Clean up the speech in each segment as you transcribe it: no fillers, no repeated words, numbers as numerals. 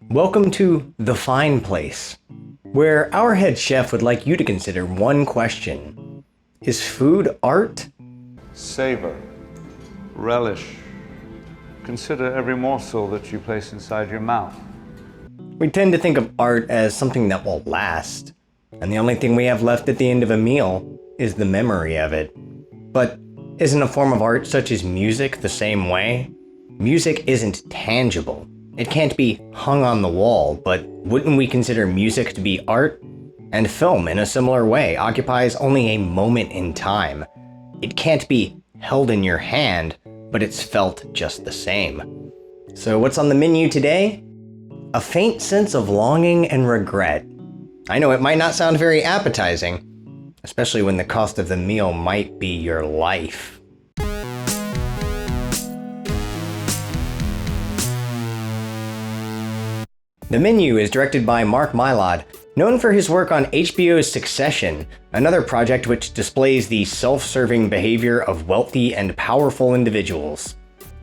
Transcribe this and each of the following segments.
Welcome to The Fine Place, where our head chef would like you to consider one question. Is food art? Savor, relish, consider every morsel that you place inside your mouth. We tend to think of art as something that will last, and the only thing we have left at the end of a meal is the memory of it. But isn't a form of art such as music the same way? Music isn't tangible. It can't be hung on the wall, but wouldn't we consider music to be art? And film, in a similar way, occupies only a moment in time. It can't be held in your hand, but it's felt just the same. So what's on the menu today? A faint sense of longing and regret. I know it might not sound very appetizing, especially when the cost of the meal might be your life. The menu is directed by Mylod, known for his work on HBO's Succession, another project which displays the self-serving behavior of wealthy and powerful individuals.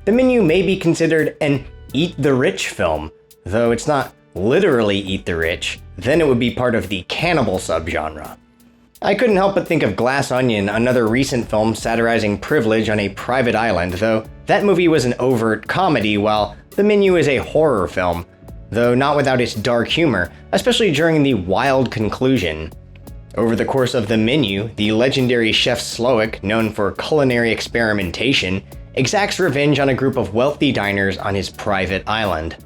The menu may be considered an Eat the Rich film, though it's not literally Eat the Rich, then it would be part of the cannibal subgenre. I couldn't help but think of Glass Onion, another recent film satirizing privilege on a private island, though that movie was an overt comedy while the menu is a horror film, though not without its dark humor, especially during the wild conclusion. Over the course of the menu, the legendary Chef Slowik, known for culinary experimentation, exacts revenge on a group of wealthy diners on his private island.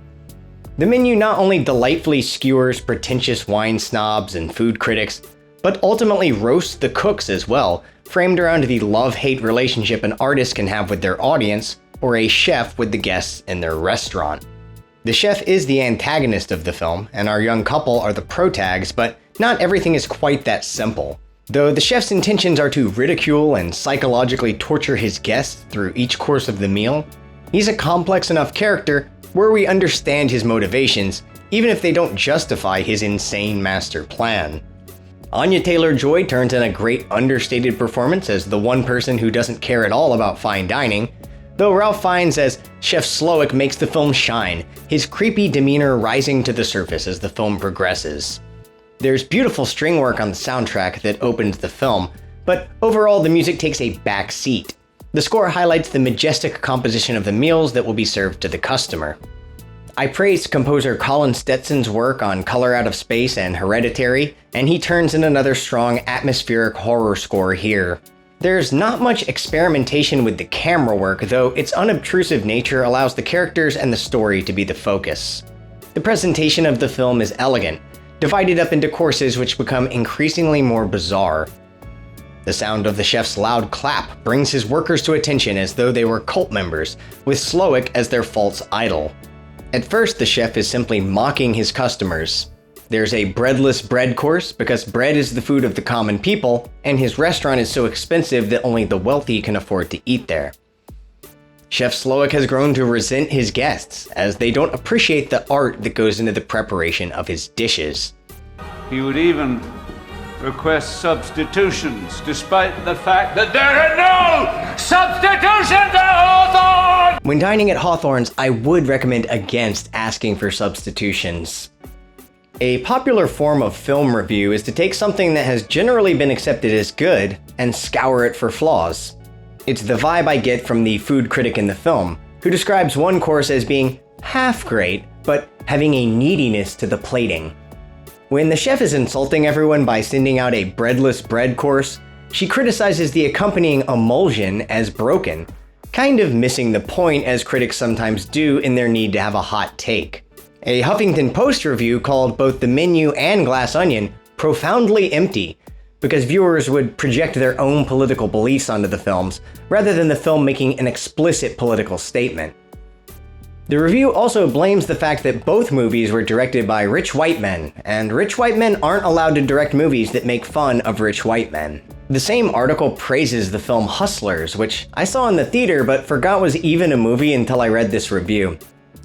The menu not only delightfully skewers pretentious wine snobs and food critics, but ultimately roasts the cooks as well, framed around the love-hate relationship an artist can have with their audience, or a chef with the guests in their restaurant. The chef is the antagonist of the film, and our young couple are the protags, but not everything is quite that simple. Though the chef's intentions are to ridicule and psychologically torture his guests through each course of the meal, he's a complex enough character where we understand his motivations, even if they don't justify his insane master plan. Anya Taylor-Joy turns in a great understated performance as the one person who doesn't care at all about fine dining, though Ralph Fiennes as Chef Slowik makes the film shine, his creepy demeanor rising to the surface as the film progresses. There's beautiful string work on the soundtrack that opens the film, but overall the music takes a back seat. The score highlights the majestic composition of the meals that will be served to the customer. I praised composer Colin Stetson's work on Color Out of Space and Hereditary, and he turns in another strong atmospheric horror score here. There's not much experimentation with the camera work, though its unobtrusive nature allows the characters and the story to be the focus. The presentation of the film is elegant, divided up into courses which become increasingly more bizarre. The sound of the chef's loud clap brings his workers to attention as though they were cult members, with Slowik as their false idol. At first, the chef is simply mocking his customers. There's a breadless bread course because bread is the food of the common people, and his restaurant is so expensive that only the wealthy can afford to eat there. Chef Slowik has grown to resent his guests, as they don't appreciate the art that goes into the preparation of his dishes. He would even request substitutions, despite the fact that there are no substitutions at Hawthorne! When dining at Hawthorne's, I would recommend against asking for substitutions. A popular form of film review is to take something that has generally been accepted as good and scour it for flaws. It's the vibe I get from the food critic in the film, who describes one course as being half great, but having a neediness to the plating. When the chef is insulting everyone by sending out a breadless bread course, she criticizes the accompanying emulsion as broken, kind of missing the point as critics sometimes do in their need to have a hot take. A Huffington Post review called both the menu and Glass Onion profoundly empty, because viewers would project their own political beliefs onto the films, rather than the film making an explicit political statement. The review also blames the fact that both movies were directed by rich white men, and rich white men aren't allowed to direct movies that make fun of rich white men. The same article praises the film Hustlers, which I saw in the theater but forgot was even a movie until I read this review.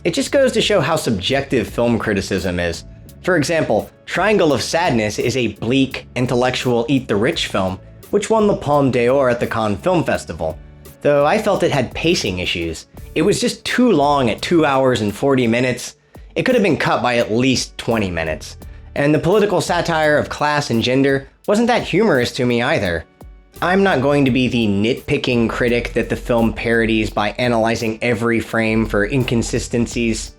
It just goes to show how subjective film criticism is. For example, Triangle of Sadness is a bleak, intellectual Eat the Rich film, which won the Palme d'Or at the Cannes Film Festival, though I felt it had pacing issues. It was just too long at 2 hours and 40 minutes. It could have been cut by at least 20 minutes. And the political satire of class and gender wasn't that humorous to me either. I'm not going to be the nitpicking critic that the film parodies by analyzing every frame for inconsistencies.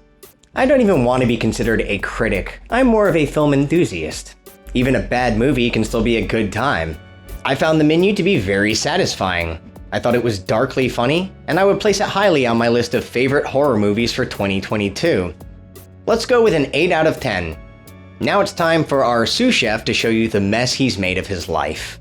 I don't even want to be considered a critic. I'm more of a film enthusiast. Even a bad movie can still be a good time. I found The Menu to be very satisfying. I thought it was darkly funny, and I would place it highly on my list of favorite horror movies for 2022. Let's go with an 8 out of 10. Now it's time for our sous chef to show you the mess he's made of his life.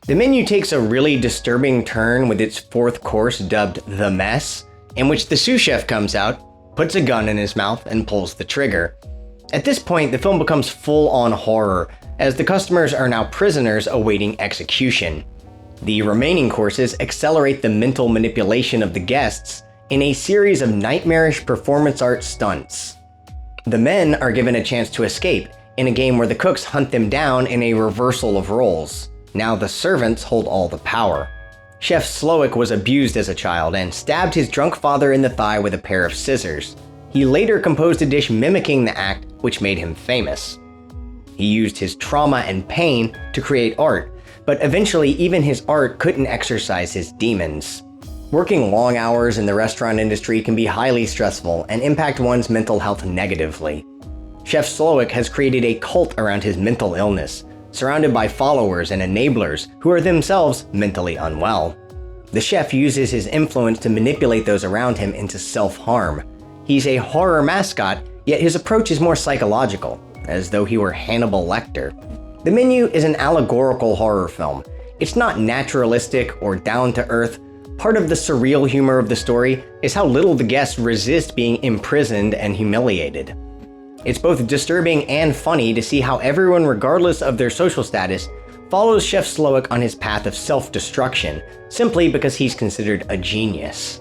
The menu takes a really disturbing turn with its fourth course dubbed The Mess, in which the sous chef comes out, puts a gun in his mouth, and pulls the trigger. At this point, the film becomes full-on horror, as the customers are now prisoners awaiting execution. The remaining courses accelerate the mental manipulation of the guests in a series of nightmarish performance art stunts. The men are given a chance to escape in a game where the cooks hunt them down in a reversal of roles. Now the servants hold all the power. Chef Slowick was abused as a child and stabbed his drunk father in the thigh with a pair of scissors. He later composed a dish mimicking the act, which made him famous. He used his trauma and pain to create art, but eventually even his art couldn't exorcise his demons. Working long hours in the restaurant industry can be highly stressful and impact one's mental health negatively. Chef Slowick has created a cult around his mental illness, surrounded by followers and enablers who are themselves mentally unwell. The chef uses his influence to manipulate those around him into self-harm. He's a horror mascot, yet his approach is more psychological, as though he were Hannibal Lecter. The Menu is an allegorical horror film. It's not naturalistic or down-to-earth. Part of the surreal humor of the story is how little the guests resist being imprisoned and humiliated. It's both disturbing and funny to see how everyone, regardless of their social status, follows Chef Slowick on his path of self-destruction, simply because he's considered a genius.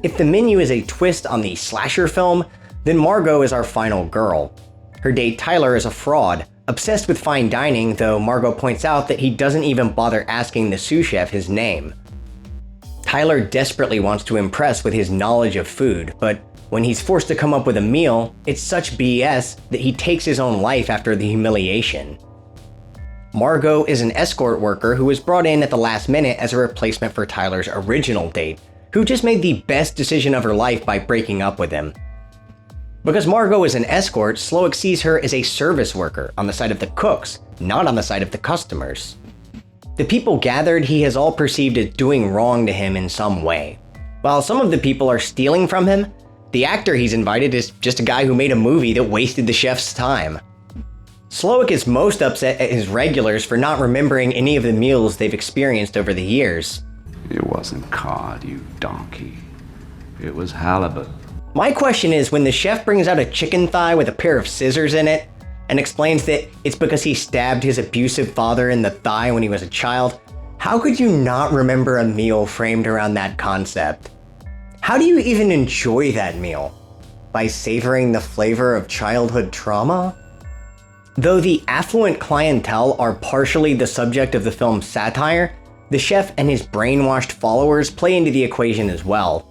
If The Menu is a twist on the slasher film, then Margot is our final girl. Her date Tyler is a fraud, obsessed with fine dining, though Margot points out that he doesn't even bother asking the sous chef his name. Tyler desperately wants to impress with his knowledge of food, but when he's forced to come up with a meal, it's such BS that he takes his own life after the humiliation. Margot is an escort worker who was brought in at the last minute as a replacement for Tyler's original date, who just made the best decision of her life by breaking up with him. Because Margot is an escort, Slowick sees her as a service worker on the side of the cooks, not on the side of the customers. The people gathered he has all perceived as doing wrong to him in some way. While some of the people are stealing from him, the actor he's invited is just a guy who made a movie that wasted the chef's time. Slowick is most upset at his regulars for not remembering any of the meals they've experienced over the years. It wasn't cod, you donkey. It was halibut. My question is, when the chef brings out a chicken thigh with a pair of scissors in it, and explains that it's because he stabbed his abusive father in the thigh when he was a child, how could you not remember a meal framed around that concept? How do you even enjoy that meal? By savoring the flavor of childhood trauma? Though the affluent clientele are partially the subject of the film's satire, the chef and his brainwashed followers play into the equation as well.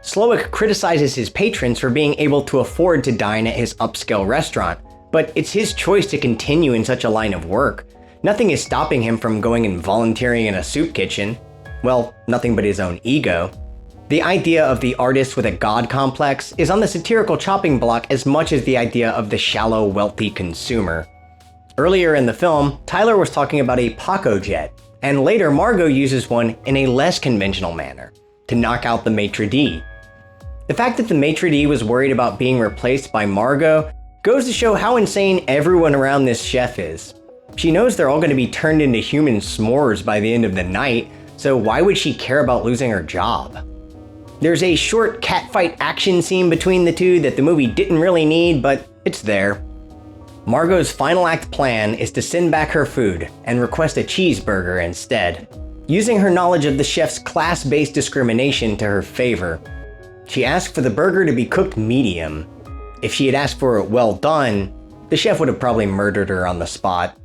Slowick criticizes his patrons for being able to afford to dine at his upscale restaurant, but it's his choice to continue in such a line of work. Nothing is stopping him from going and volunteering in a soup kitchen. Well, nothing but his own ego. The idea of the artist with a god complex is on the satirical chopping block as much as the idea of the shallow, wealthy consumer. Earlier in the film, Tyler was talking about a Paco jet, and later Margot uses one in a less conventional manner, to knock out the maitre d'. The fact that the maitre d' was worried about being replaced by Margot goes to show how insane everyone around this chef is. She knows they're all going to be turned into human s'mores by the end of the night, so why would she care about losing her job? There's a short catfight action scene between the two that the movie didn't really need, but it's there. Margot's final act plan is to send back her food and request a cheeseburger instead, using her knowledge of the chef's class-based discrimination to her favor. She asked for the burger to be cooked medium. If she had asked for it well done, The chef would have probably murdered her on the spot.